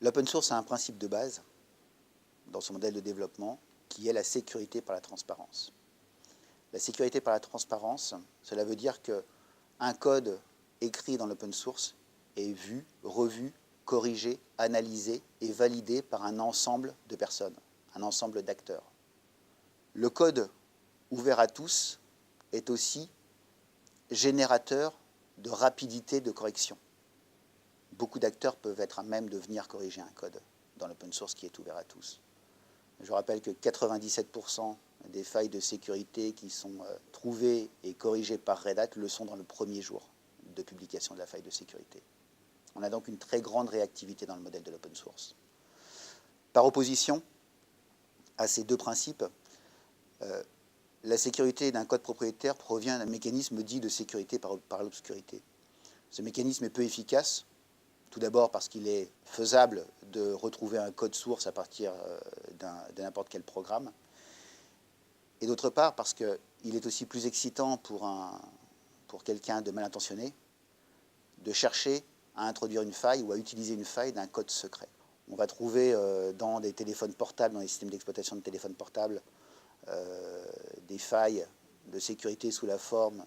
L'open source a un principe de base dans son modèle de développement qui est la sécurité par la transparence. La sécurité par la transparence, cela veut dire qu'un code écrit dans l'open source est vu, revu, corrigé, analysé et validé par un ensemble de personnes, un ensemble d'acteurs. Le code ouvert à tous est aussi générateur de rapidité de correction. Beaucoup d'acteurs peuvent être à même de venir corriger un code dans l'open source qui est ouvert à tous. Je rappelle que 97% des failles de sécurité qui sont trouvées et corrigées par Red Hat le sont dans le premier jour de publication de la faille de sécurité. On a donc une très grande réactivité dans le modèle de l'open source. Par opposition à ces deux principes, la sécurité d'un code propriétaire provient d'un mécanisme dit de sécurité par l'obscurité. Ce mécanisme est peu efficace, tout d'abord parce qu'il est faisable de retrouver un code source à partir de n'importe quel programme, et d'autre part parce qu'il est aussi plus excitant pour quelqu'un de mal intentionné de chercher à introduire une faille ou à utiliser une faille d'un code secret. On va trouver dans des téléphones portables, dans les systèmes d'exploitation de téléphones portables, des failles de sécurité sous la forme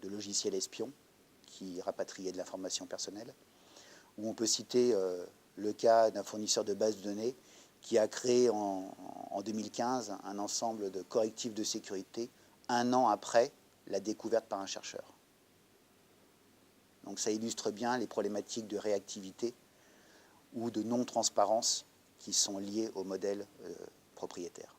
de logiciels espions qui rapatriaient de l'information personnelle, où on peut citer le cas d'un fournisseur de bases de données qui a créé en 2015 un ensemble de correctifs de sécurité un an après la découverte par un chercheur. Donc ça illustre bien les problématiques de réactivité ou de non-transparence qui sont liées au modèle propriétaire.